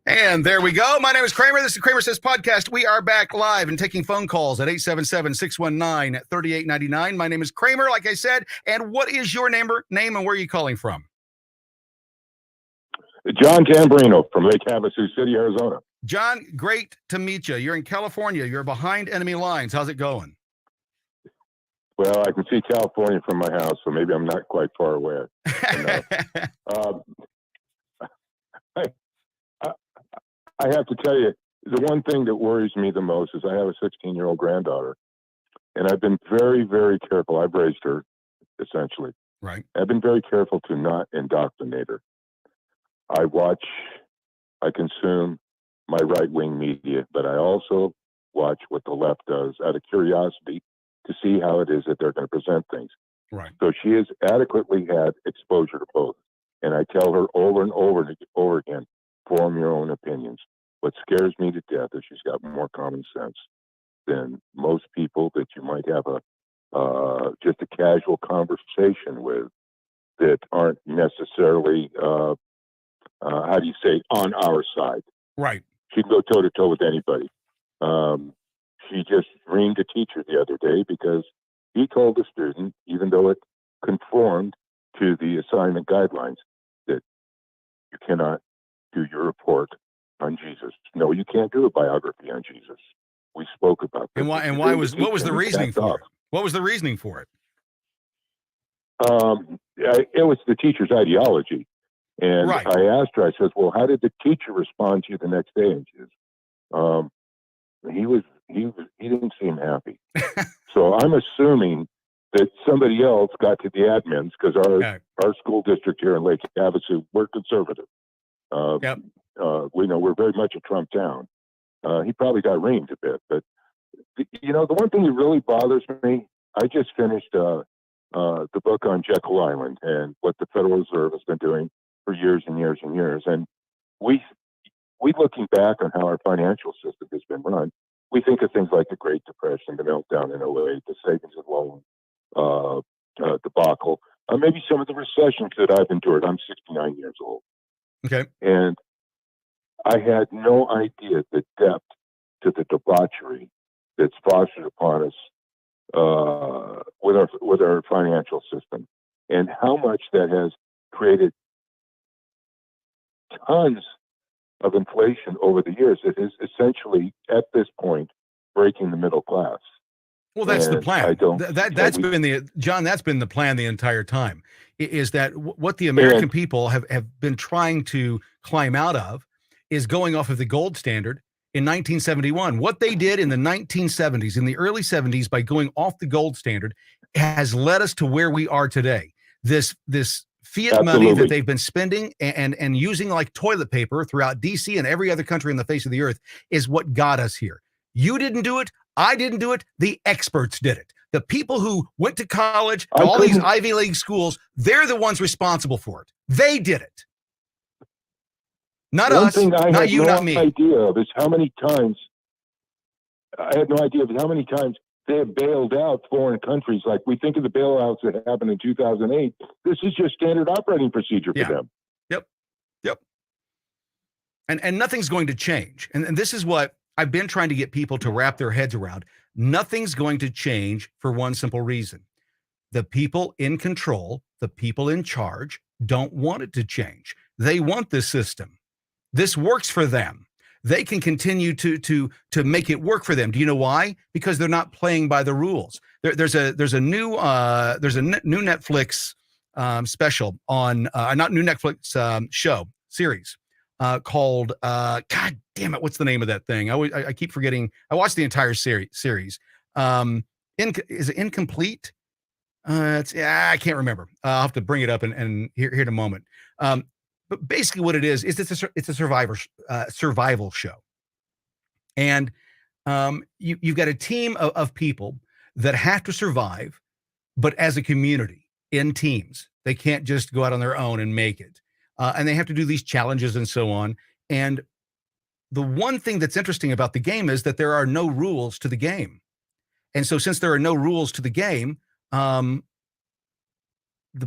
And there we go. My name is Kramer. This is CramerSez podcast. We are back live and taking phone calls at 877-619-3899. My name is Kramer, like I said. And what is your name and where are you calling from? John Tamburino from Lake Havasu City, Arizona. John, great to meet you. You're in California. You're behind enemy lines. How's it going? Well, I can see California from my house, so maybe I'm not quite far away. I have to tell you, the one thing that worries me the most is I have a 16-year-old granddaughter, and I've been very, very careful. I've raised her, essentially. Right. I've been very careful to not indoctrinate her. I consume my right-wing media, but I also watch what the left does out of curiosity to see how it is that they're going to present things. Right. So she has adequately had exposure to both. And I tell her over and over and over again, form your own opinions. What scares me to death is she's got more common sense than most people that you might have just a casual conversation with that aren't necessarily, how do you say, on our side. Right. She can go toe to toe with anybody. She just reamed a teacher the other day because he told the student, even though it conformed to the assignment guidelines, that you cannot do your report on Jesus. No, you can't do a biography on Jesus. We spoke about that. And what was the reasoning for it? What was the reasoning for it? It was the teacher's ideology. And right. I asked her, I said, well, how did the teacher respond to you the next day? And she says, he didn't seem happy. So I'm assuming that somebody else got to the admins because our school district here in Lake Havasu, we're conservative. Yep. We know we're very much a Trump town. He probably got reamed a bit, but the one thing that really bothers me, I just finished the book on Jekyll Island and what the Federal Reserve has been doing for years and years and years. And we looking back on how our financial system has been run, we think of things like the Great Depression, the meltdown in '08, the savings and loan debacle, maybe some of the recessions that I've endured. I'm 69 years old. Okay. And I had no idea the depth to the debauchery that's fostered upon us with our financial system, and how much that has created tons of inflation over the years. It is essentially at this point breaking the middle class. Well, that's the And plan. I don't. That's been the John. That's been the plan the entire time. Is that what the American people have been trying to climb out of? Is going off of the gold standard in 1971. What they did in the 1970s, in the early 70s, by going off the gold standard, has led us to where we are today. This fiat money that they've been spending and using like toilet paper throughout DC and every other country on the face of the earth is what got us here. You didn't do it. I didn't do it. The experts did it. The people who went to college, to all these Ivy League schools, they're the ones responsible for it. They did it. Not us, not you, not me. I had no idea of is how many times they have bailed out foreign countries. Like we think of the bailouts that happened in 2008. This is just standard operating procedure for them. Yep. And nothing's going to change. And this is what I've been trying to get people to wrap their heads around. Nothing's going to change for one simple reason. The people in control, the people in charge, don't want it to change. They want this system. This works for them. They can continue to make it work for them. Do you know why? Because they're not playing by the rules. There's a new Netflix special on not new Netflix show series called God damn it, what's the name of that thing? I keep forgetting. I watched the entire series. Is it Incomplete? I can't remember. I'll have to bring it up and here in a moment. But basically what it is it's a survival show. And you've got a team of people that have to survive, but as a community, in teams. They can't just go out on their own and make it. And they have to do these challenges and so on. And the one thing that's interesting about the game is that there are no rules to the game. And so since there are no rules to the game, the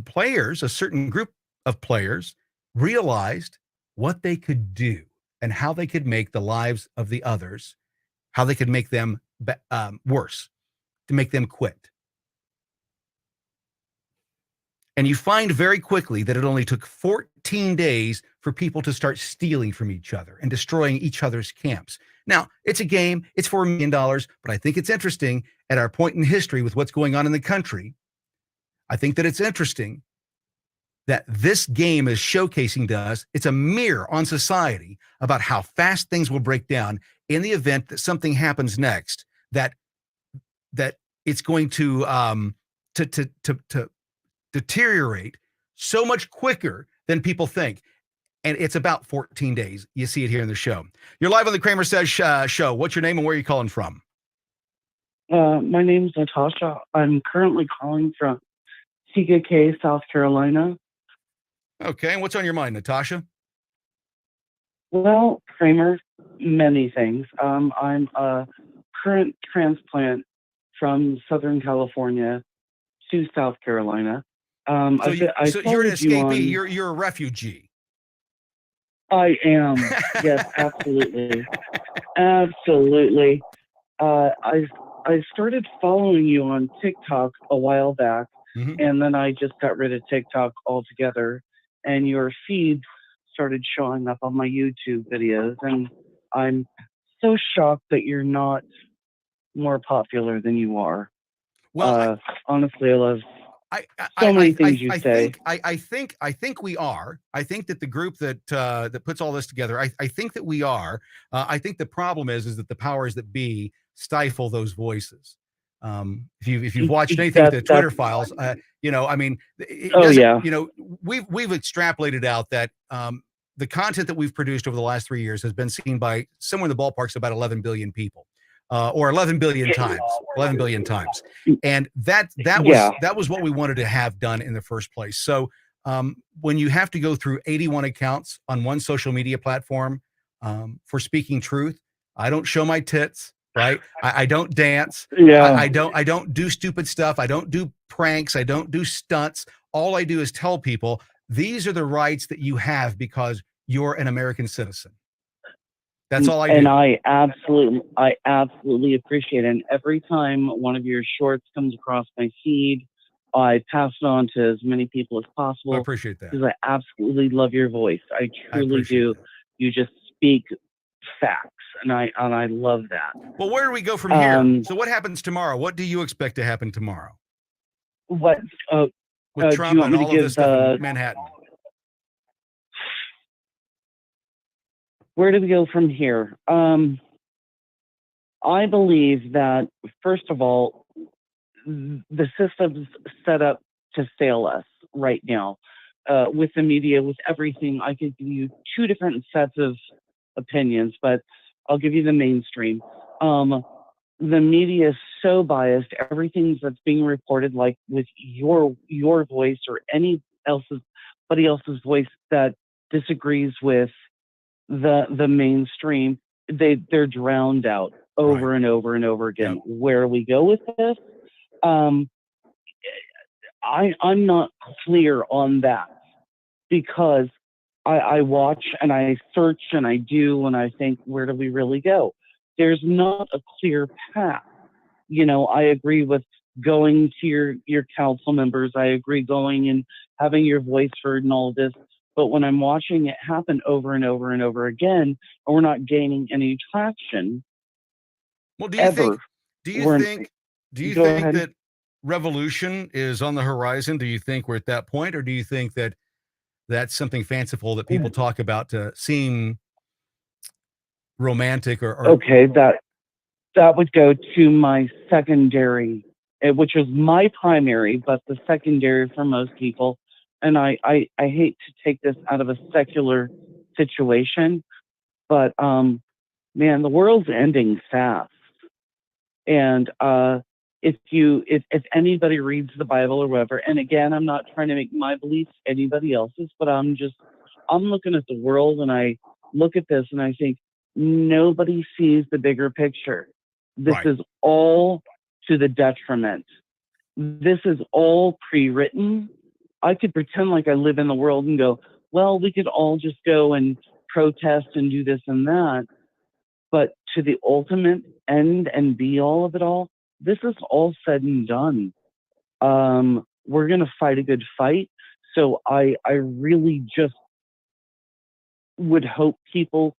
players, a certain group of players, realized what they could do and how they could make the lives of the others, how they could make them worse, to make them quit. And you find very quickly that it only took 14 days for people to start stealing from each other and destroying each other's camps. Now, it's a game, it's $4 million, but I think it's interesting at our point in history with what's going on in the country. I think that it's interesting that this game is showcasing to us, it's a mirror on society about how fast things will break down in the event that something happens next, that it's going to deteriorate so much quicker than people think. And it's about 14 days. You see it here in the show. You're live on the CramerSez show. What's your name and where are you calling from? My name's Natasha. I'm currently calling from TKK, South Carolina. Okay, and what's on your mind, Natasha? Well, Kramer, many things. I'm a current transplant from Southern California to South Carolina. So you're an escapee. You're a refugee. I am. Yes, absolutely. Absolutely. I started following you on TikTok a while back, and then I just got rid of TikTok altogether. And your feeds started showing up on my YouTube videos, and I'm so shocked that you're not more popular than you are. Well, honestly, I love so many things you say. I think we are. I think that the group that puts all this together, I think that we are. I think the problem is that the powers that be stifle those voices. If you've watched anything to the Twitter files, I mean, we've extrapolated out that the content that we've produced over the last 3 years has been seen by somewhere in the ballparks about 11 billion people. Or 11 billion times, and that was what we wanted to have done in the first place. So when you have to go through 81 accounts on one social media platform for speaking truth, I don't show my tits, right? I don't dance. I don't do stupid stuff. I don't do pranks. I don't do stunts. All I do is tell people these are the rights that you have because you're an American citizen. That's all I do. And I absolutely appreciate it. And every time one of your shorts comes across my feed, I pass it on to as many people as possible. I appreciate that. Because I absolutely love your voice. I truly do. That. You just speak facts, and I love that. Well, where do we go from here? So what happens tomorrow? What do you expect to happen tomorrow? What with Trump and all of this stuff in Manhattan? Where do we go from here? I believe that, first of all, the system's set up to fail us right now. With the media, with everything, I could give you two different sets of opinions, but I'll give you the mainstream. The media is so biased. Everything that's being reported, like with your voice or anybody else's voice that disagrees with the mainstream, they're drowned out over and over and over again. Yep. Where we go with this, I'm not clear on that, because I watch and I search and I do, and I think, where do we really go? There's not a clear path. You know, I agree with going to your council members. I agree going and having your voice heard and all of this. But when I'm watching it happen over and over and over again, and we're not gaining any traction. Well, do you think that revolution is on the horizon? Do you think we're at that point, or do you think that that's something fanciful that people talk about to seem romantic or okay, that would go to my secondary, which is my primary, but the secondary for most people. And I hate to take this out of a secular situation, but man, the world's ending fast. And if anybody reads the Bible or whatever, and again, I'm not trying to make my beliefs anybody else's, but I'm looking at the world, and I look at this and I think nobody sees the bigger picture. This is all to the detriment. This is all pre-written. I could pretend like I live in the world and go, well, we could all just go and protest and do this and that. But to the ultimate end and be all of it all, this is all said and done. We're going to fight a good fight. So I really just would hope people,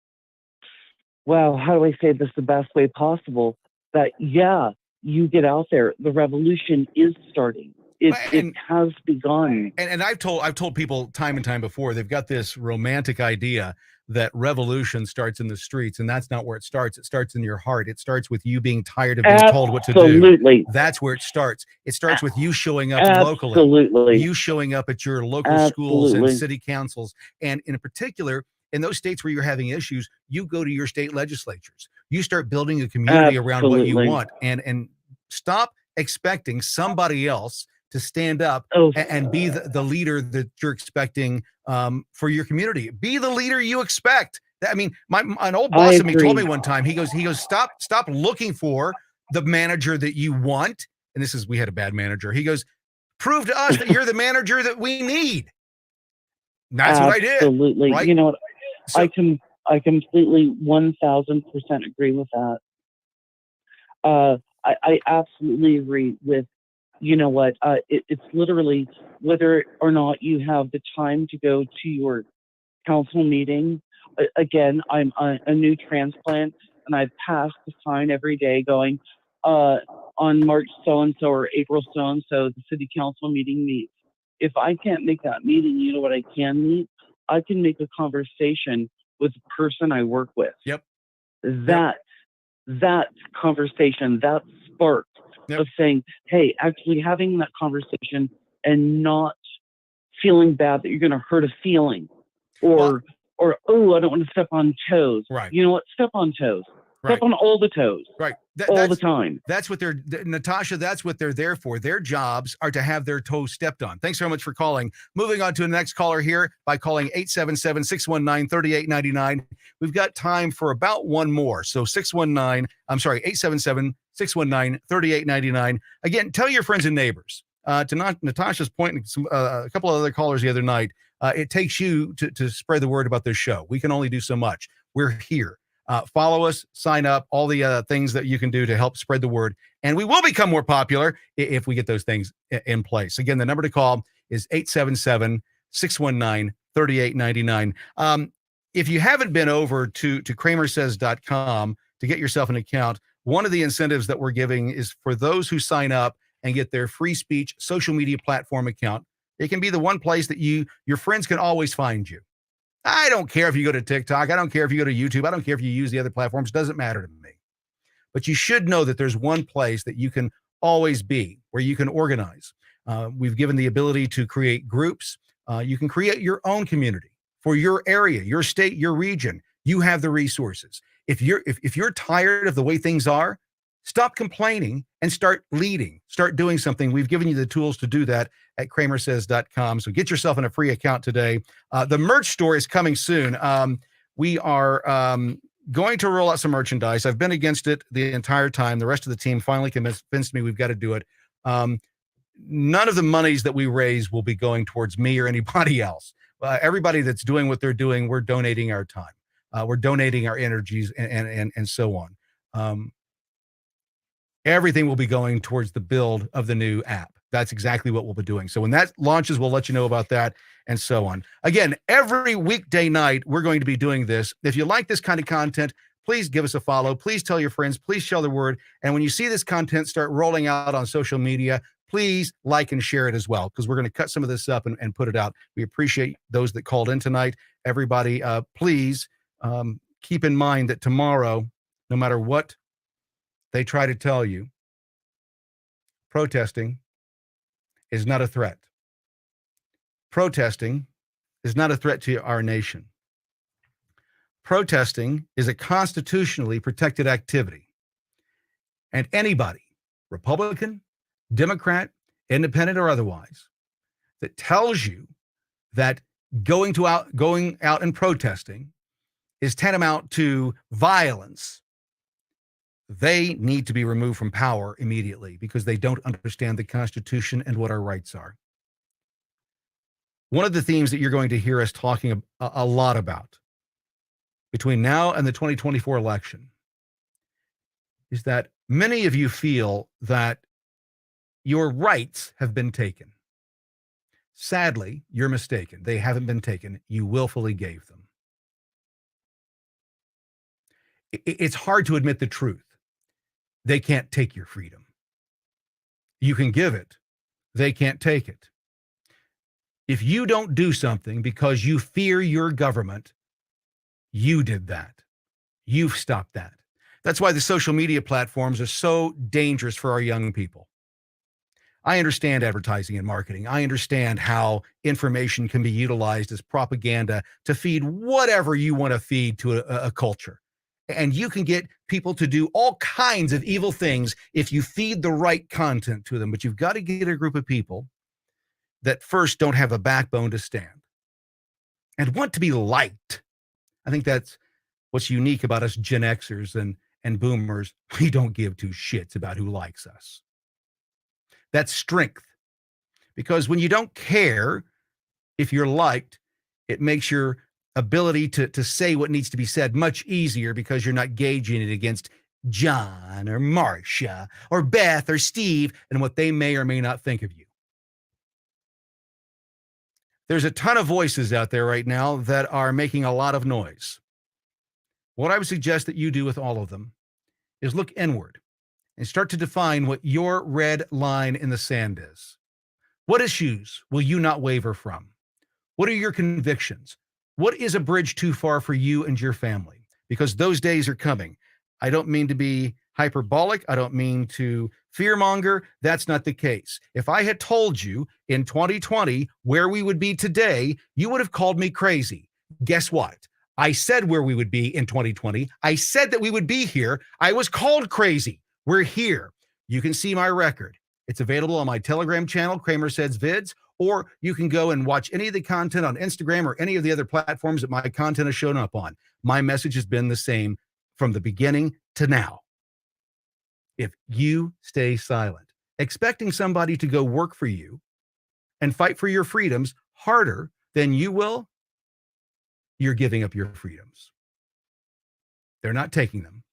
well, how do I say this the best way possible? That, yeah, you get out there. The revolution is starting. It has begun. And I've told people time and time before, they've got this romantic idea that revolution starts in the streets, and that's not where it starts. It starts in your heart. It starts with you being tired of being told what to do. Absolutely. That's where it starts. It starts with you showing up locally. Absolutely. You showing up at your local schools and city councils. And in particular, in those states where you're having issues, you go to your state legislatures. You start building a community around what you want, and stop expecting somebody else to stand up and be the leader that you're expecting for your community. Be the leader you expect. I mean, an old boss of me told me one time, he goes, stop looking for the manager that you want. And we had a bad manager. He goes, prove to us that you're the manager that we need. And that's what I did. Absolutely. Right? You know what? So, I completely 1000% agree with that. I absolutely agree with, you know what, it's literally whether or not you have the time to go to your council meeting. Again, I'm a new transplant, and I pass the sign every day going, on March so-and-so or April so-and-so, the city council meeting meets. If I can't make that meeting, you know what I can meet? I can make a conversation with the person I work with. Yep. That conversation, that spark of saying, hey, actually having that conversation and not feeling bad that you're going to hurt a feeling or I don't want to step on toes. Right. You know what? Step on toes. Step on all the toes. Right. All the time. That's what Natasha, that's what they're there for. Their jobs are to have their toes stepped on. Thanks very much for calling. Moving on to the next caller here by calling 877-619-3899. We've got time for about one more. So 877-619-3899. Again, tell your friends and neighbors. To Natasha's point, and a couple of other callers the other night, it takes you to spread the word about this show. We can only do so much. We're here. Follow us, sign up, all the things that you can do to help spread the word. And we will become more popular if we get those things in place. Again, the number to call is 877-619-3899. If you haven't been over to CramerSez.com to get yourself an account, one of the incentives that we're giving is for those who sign up and get their free speech social media platform account. It can be the one place that your friends can always find you. I don't care if you go to TikTok. I don't care if you go to YouTube. I don't care if you use the other platforms. It doesn't matter to me. But you should know that there's one place that you can always be, where you can organize. We've given the ability to create groups. You can create your own community for your area, your state, your region. You have the resources. If you're tired of the way things are, stop complaining and start leading. Start doing something. We've given you the tools to do that at CramerSez.com. So get yourself in a free account today. The merch store is coming soon. We are going to roll out some merchandise. I've been against it the entire time. The rest of the team finally convinced me we've got to do it. None of the monies that we raise will be going towards me or anybody else. Everybody that's doing what they're doing, we're donating our time. We're donating our energies and so on. Everything will be going towards the build of the new app. That's exactly what we'll be doing. So when that launches, we'll let you know about that and so on. Again, every weekday night, we're going to be doing this. If you like this kind of content, please give us a follow. Please tell your friends. Please share the word. And when you see this content start rolling out on social media, please like and share it as well, because we're going to cut some of this up and put it out. We appreciate those that called in tonight. Everybody, please keep in mind that tomorrow, no matter what they try to tell you, protesting is not a threat. Protesting is not a threat to our nation. Protesting is a constitutionally protected activity. And anybody, Republican, Democrat, independent or otherwise, that tells you that going out and protesting is tantamount to violence, they need to be removed from power immediately, because they don't understand the Constitution and what our rights are. One of the themes that you're going to hear us talking a lot about between now and the 2024 election is that many of you feel that your rights have been taken. Sadly, you're mistaken. They haven't been taken. You willfully gave them. It's hard to admit the truth. They can't take your freedom. You can give it. They can't take it. If you don't do something because you fear your government, you did that. You've stopped that. That's why the social media platforms are so dangerous for our young people. I understand advertising and marketing. I understand how information can be utilized as propaganda to feed whatever you want to feed to a culture. And you can get people to do all kinds of evil things if you feed the right content to them. But you've got to get a group of people that first don't have a backbone to stand and want to be liked. I think that's what's unique about us Gen Xers and boomers. We don't give two shits about who likes us. That's strength. Because when you don't care if you're liked, it makes your ability to say what needs to be said much easier, because you're not gauging it against John or Marcia or Beth or Steve and what they may or may not think of you. There's a ton of voices out there right now that are making a lot of noise. What I would suggest that you do with all of them is look inward and start to define what your red line in the sand is. What issues will you not waver from? What are your convictions? What is a bridge too far for you and your family? Because those days are coming. I don't mean to be hyperbolic. I don't mean to fearmonger. That's not the case. If I had told you in 2020 where we would be today, you would have called me crazy. Guess what? I said where we would be in 2020. I said that we would be here. I was called crazy. We're here. You can see my record. It's available on my Telegram channel, CramerSez Vids, or you can go and watch any of the content on Instagram or any of the other platforms that my content has shown up on. My message has been the same from the beginning to now. If you stay silent, expecting somebody to go work for you and fight for your freedoms harder than you will, you're giving up your freedoms. They're not taking them.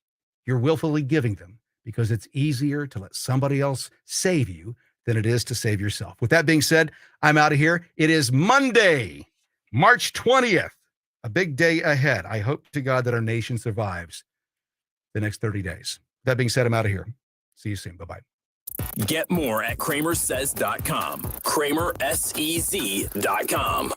You're willfully giving them because it's easier to let somebody else save you than it is to save yourself. With that being said, I'm out of here. It is Monday, March 20th, a big day ahead. I hope to God that our nation survives the next 30 days. That being said, I'm out of here. See you soon. Bye-bye. Get more at CramerSez.com. CramerSez.com.